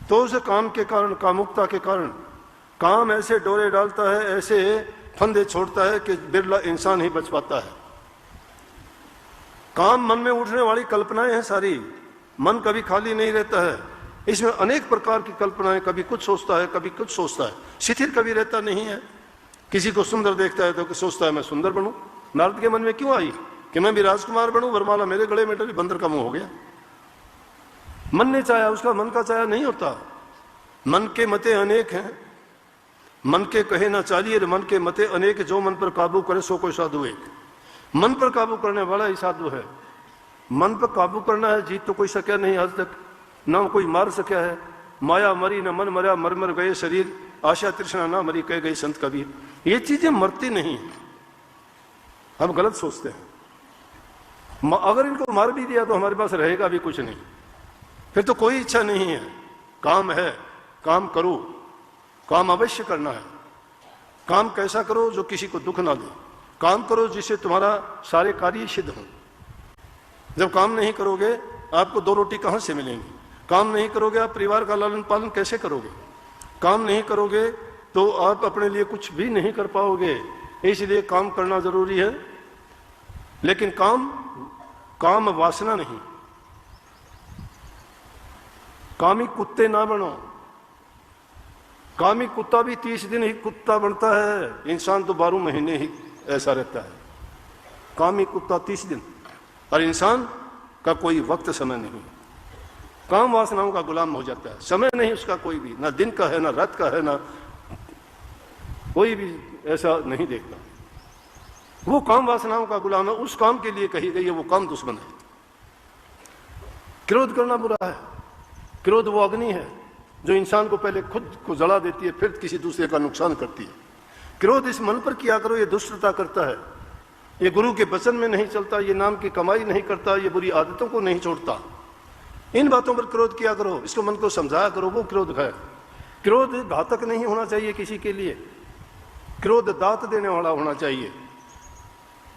तो उस काम के कारण, कामुकता के कारण, काम ऐसे डोरे डालता है, ऐसे फंदे छोड़ता है कि बिरला इंसान ही बच पाता है। काम मन में उठने वाली कल्पनाएं हैं सारी, मन कभी खाली नहीं रहता है, इसमें अनेक प्रकार की कल्पनाएं, कभी कुछ सोचता है, कभी कुछ सोचता है, शिथिल कभी रहता नहीं है। किसी को सुंदर देखता है तो सोचता है मैं सुंदर बनूं। नारद के मन में क्यों आई कि मैं भी राजकुमार बनूं, वरमाला मेरे गले में डली, बंदर का मुंह हो गया। मन ने चाहा, उसका मन का चाहा नहीं होता। मन के मते अनेक हैं, मन के कहे ना चालिए, मन के मते अनेक, जो मन पर काबू करे सो कोई साधु एक। मन पर काबू करने वाला ही साधु है। मन पर काबू करना है, जीत तो कोई सका नहीं आज तक, ना कोई मार सका है। माया मरी न मन मरा, मर मर गए शरीर, आशा तृष्णा ना मरी, कह गई संत कबीर। ये चीजें मरती नहीं, हम गलत सोचते हैं। अगर इनको मार भी दिया तो हमारे पास रहेगा भी कुछ नहीं, फिर तो कोई इच्छा नहीं है। काम है, काम करो, काम अवश्य करना है। काम कैसा करो जो किसी को दुख ना दे, काम करो जिससे तुम्हारा सारे कार्य सिद्ध हों। जब काम नहीं करोगे आपको दो रोटी कहां से मिलेंगी, काम नहीं करोगे आप परिवार का लालन पालन कैसे करोगे, काम नहीं करोगे तो आप अपने लिए कुछ भी नहीं कर पाओगे। इसलिए काम करना जरूरी है, लेकिन काम वासना नहीं। कामी कुत्ते ना बनो। कामी कुत्ता भी 30 दिन ही कुत्ता बनता है, इंसान तो 12 महीने ही ऐसा रहता है। कामी कुत्ता 30 दिन, और इंसान का कोई वक्त समय नहीं। काम वासनाओं का गुलाम हो जाता है, समय नहीं उसका कोई भी, ना दिन का है, ना रात का है, ना कोई भी ऐसा नहीं देखता। वो काम वासनाओं का गुलाम है, उस काम के लिए कही गई है, वो काम दुश्मन है। क्रोध करना बुरा है। क्रोध वो अग्नि है जो इंसान को पहले खुद को जला देती है, फिर किसी दूसरे का नुकसान करती है। क्रोध इस मन पर किया करो, ये दुष्टता करता है, ये गुरु के वचन में नहीं चलता, ये नाम की कमाई नहीं करता, ये बुरी आदतों को नहीं छोड़ता। इन बातों पर क्रोध किया करो, इसको मन को समझाया करो, वो क्रोध है। क्रोध घातक नहीं होना चाहिए किसी के लिए, क्रोध दात देने वाला होना चाहिए।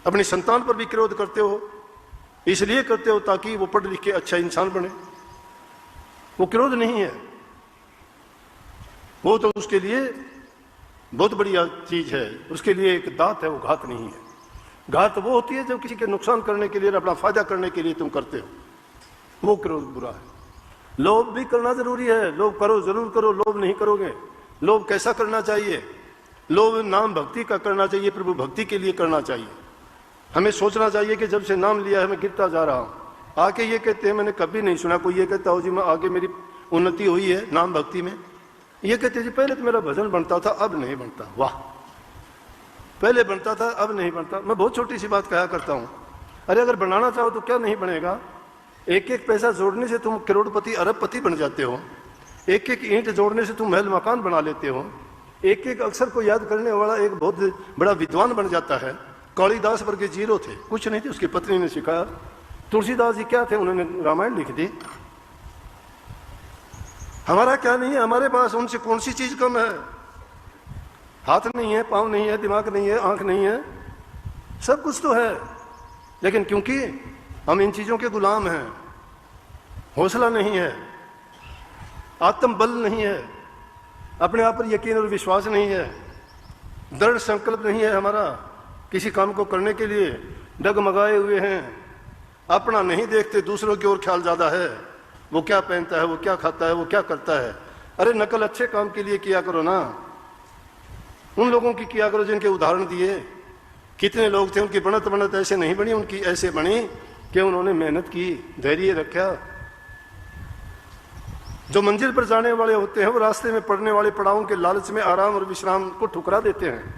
अपनी संतान पर भी क्रोध करते हो, इसलिए करते हो ताकि वो पढ़ लिख के अच्छा इंसान बने, वो क्रोध नहीं है, वो तो उसके लिए बहुत बढ़िया चीज है, उसके लिए एक दात है, वो घात नहीं है। घात वो होती है जब किसी के नुकसान करने के लिए, अपना फायदा करने के लिए तुम करते हो, वो क्रोध बुरा है। लोभ भी करना जरूरी है, लोभ करो, जरूर करो, लोभ नहीं करोगे। लोभ कैसा करना चाहिए? लोभ नाम भक्ति का करना चाहिए, प्रभु भक्ति के लिए करना चाहिए। हमें सोचना चाहिए कि जब से नाम लिया है मैं गिरता जा रहा हूं। आके ये कहते हैं, मैंने कभी नहीं सुना कोई ये कहता हो जी मैं आगे मेरी उन्नति हुई है नाम भक्ति में। ये कहते जी पहले तो मेरा भजन बनता था अब नहीं बनता। वाह, पहले बनता था अब नहीं बनता। मैं बहुत छोटी सी बात कहा करता हूं, अरे अगर बनाना चाहो तो क्या नहीं बनेगा। एक एक पैसा जोड़ने से तुम करोड़पति अरबपति बन जाते हो, एक एक ईंट जोड़ने से तुम महल मकान बना लेते हो, एक एक अक्षर को याद करने वाला एक बहुत बड़ा विद्वान बन जाता है। कालिदास वर्गे जीरो थे, कुछ नहीं थे, उसकी पत्नी ने सिखाया। तुलसीदास जी क्या थे, उन्होंने रामायण लिख दी। हमारा क्या नहीं है, हमारे पास उनसे कौन सी चीज कम है? हाथ नहीं है, पांव नहीं है, दिमाग नहीं है, आंख नहीं है, सब कुछ तो है, लेकिन क्योंकि हम इन चीजों के गुलाम हैं, हौसला नहीं है, आत्मबल नहीं है, अपने आप पर यकीन और विश्वास नहीं है, दृढ़ संकल्प नहीं है हमारा किसी काम को करने के लिए, डगमगाए हुए हैं, अपना नहीं देखते, दूसरों की ओर ख्याल ज्यादा है। वो क्या पहनता है, वो क्या खाता है, वो क्या करता है। अरे नकल अच्छे काम के लिए किया करो ना, उन लोगों की किया करो जिनके उदाहरण दिए। कितने लोग थे, उनकी बनत बनत ऐसे नहीं बनी, उनकी ऐसे बनी कि उन्होंने मेहनत की, धैर्य रखा। जो मंजिल पर जाने वाले होते हैं वो रास्ते में पड़ने वाले पड़ावों के लालच में आराम और विश्राम को ठुकरा देते हैं।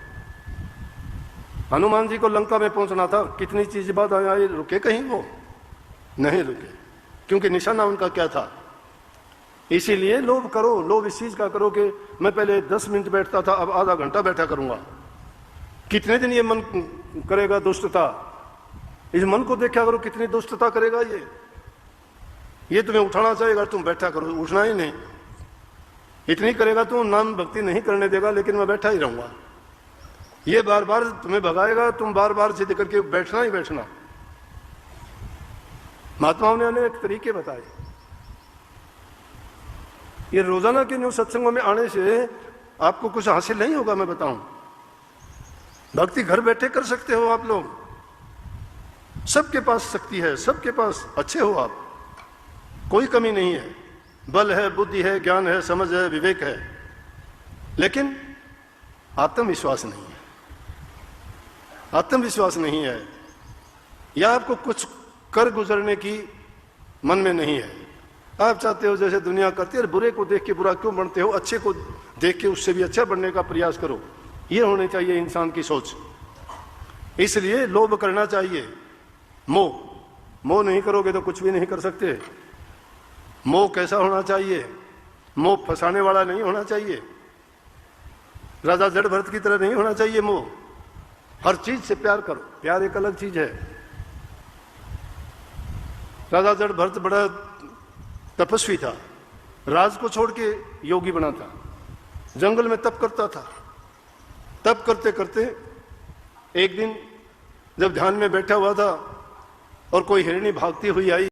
हनुमान जी को लंका में पहुंचना था, कितनी चीज बाद आए, रुके कहीं? वो नहीं रुके, क्योंकि निशाना उनका क्या था। इसीलिए लोभ करो, लोभ इस चीज का करो कि मैं पहले 10 मिनट बैठता था अब आधा घंटा बैठा करूंगा। कितने दिन ये मन करेगा दुष्टता? इस मन को देखा करो कितनी दुष्टता करेगा ये तुम्हें उठाना चाहेगा, तुम बैठा करो, उठना ही नहीं। इतनी करेगा तुम, नाम भक्ति नहीं करने देगा, लेकिन मैं बैठा ही रहूंगा। ये बार बार तुम्हें भगाएगा, तुम बार बार जिद करके बैठना ही बैठना। महात्माओं ने अनेक तरीके बताए। ये रोजाना के न्यू सत्संगों में आने से आपको कुछ हासिल नहीं होगा, मैं बताऊं। भक्ति घर बैठे कर सकते हो आप लोग, सबके पास शक्ति है, सबके पास अच्छे हो आप, कोई कमी नहीं है, बल है, बुद्धि है, ज्ञान है, समझ है, विवेक है, लेकिन आत्मविश्वास नहीं है। आत्मविश्वास नहीं है, या आपको कुछ कर गुजरने की मन में नहीं है। आप चाहते हो जैसे दुनिया करती है, बुरे को देख के बुरा क्यों बनते हो, अच्छे को देख के उससे भी अच्छा बनने का प्रयास करो। ये होनी चाहिए इंसान की सोच। इसलिए लोभ करना चाहिए, मोह नहीं करोगे तो कुछ भी नहीं कर सकते। मोह कैसा होना चाहिए? मोह फंसाने वाला नहीं होना चाहिए, राजा जड़ भरत की तरह नहीं होना चाहिए। मोह हर चीज से प्यार करो, प्यार एक अलग चीज है। राजा जड़ भरत बड़ा तपस्वी था, राज को छोड़ के योगी बना था, जंगल में तप करता था। तप करते करते एक दिन जब ध्यान में बैठा हुआ था और कोई हिरणी भागती हुई आई,